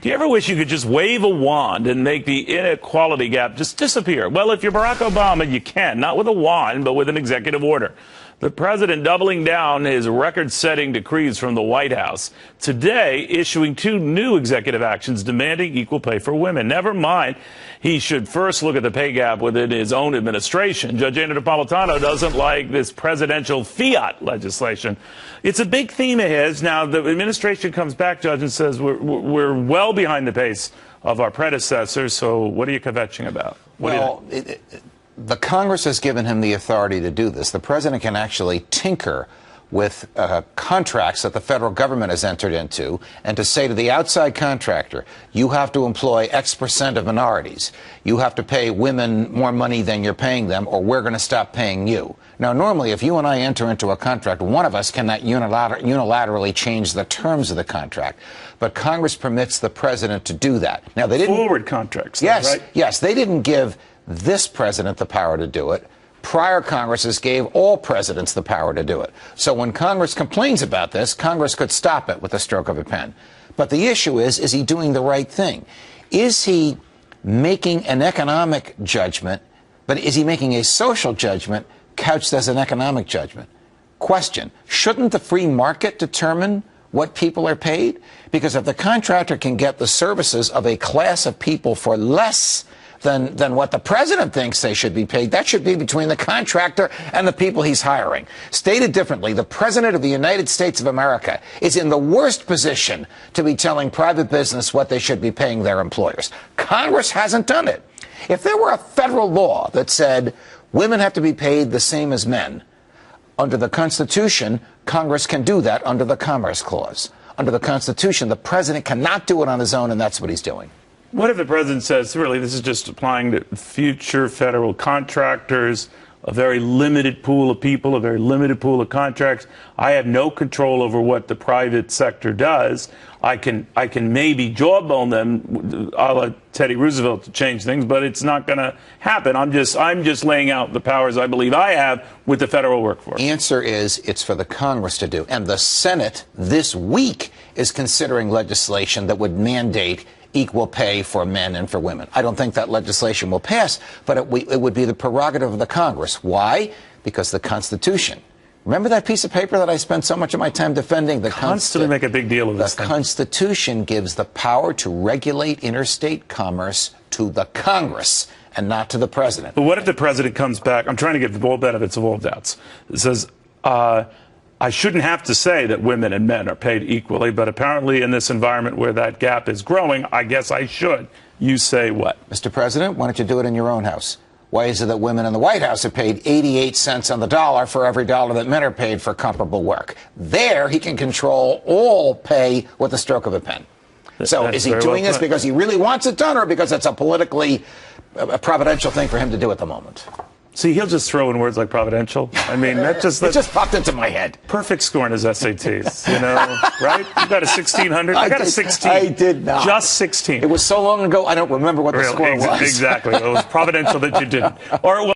Do you ever wish you could just wave a wand and make the inequality gap just disappear? Well, if you're Barack Obama, you can, not with a wand, but with an executive order. The president doubling down his record-setting decrees from the White House, today issuing 2 new executive actions demanding equal pay for women. Never mind, he should first look at the pay gap within his own administration. Judge Napolitano doesn't like this presidential fiat legislation. It's a big theme of his. Now, the administration comes back, Judge, and says we're well behind the pace of our predecessors, so what are you kvetching about? The Congress has given him the authority to do this. The president can actually tinker with contracts that the federal government has entered into and to say to the outside contractor, you have to employ X% of minorities. You have to pay women more money than you're paying them, or we're going to stop paying you. Now, normally, if you and I enter into a contract, one of us cannot unilaterally change the terms of the contract. But Congress permits the president to do that. Now, they didn't. Forward contracts, though, yes, right? Yes, they didn't give this president the power to do it. Prior Congresses gave all presidents the power to do it. So when Congress complains about this, Congress could stop it with a stroke of a pen. But the issue is he doing the right thing? Is he making an economic judgment, but is he making a social judgment couched as an economic judgment? Question, shouldn't the free market determine what people are paid? Because if the contractor can get the services of a class of people for less than what the president thinks they should be paid, that should be between the contractor and the people he's hiring. Stated differently, the president of the United States of America is in the worst position to be telling private business what they should be paying their employers. Congress hasn't done it. If there were a federal law that said women have to be paid the same as men, under the Constitution, Congress can do that under the Commerce Clause. Under the Constitution, the president cannot do it on his own, and that's what he's doing. What if the president says, really, this is just applying to future federal contractors, a very limited pool of people, a very limited pool of contracts. I have no control over what the private sector does. I can maybe jawbone them, a la Teddy Roosevelt, to change things, but it's not going to happen. I'm just laying out the powers I believe I have with the federal workforce. Answer is it's for the Congress to do. And the Senate this week is considering legislation that would mandate equal pay for men and for women. I don't think that legislation will pass, but it would be the prerogative of the Congress. Why? Because the Constitution. Remember that piece of paper that I spent so much of my time defending? The Constantly make a big deal of this thing. The Constitution gives the power to regulate interstate commerce to the Congress and not to the president. But what if the president comes back? I'm trying to give the full benefits of all doubts. It says, I shouldn't have to say that women and men are paid equally, but apparently in this environment where that gap is growing, I guess I should. You say what? Mr. President, why don't you do it in your own house? Why is it that women in the White House are paid 88 cents on the dollar for every dollar that men are paid for comparable work? There, he can control all pay with a stroke of a pen. So is he doing this because he really wants it done, or because it's a politically providential thing for him to do at the moment? See, he'll just throw in words like providential. I mean, it just popped into my head. Perfect score in his SATs, you know, right? You got a 1600. I got a 16. I did not. Just 16. It was so long ago, I don't remember what the score was. Exactly. It was providential that you didn't. Or it was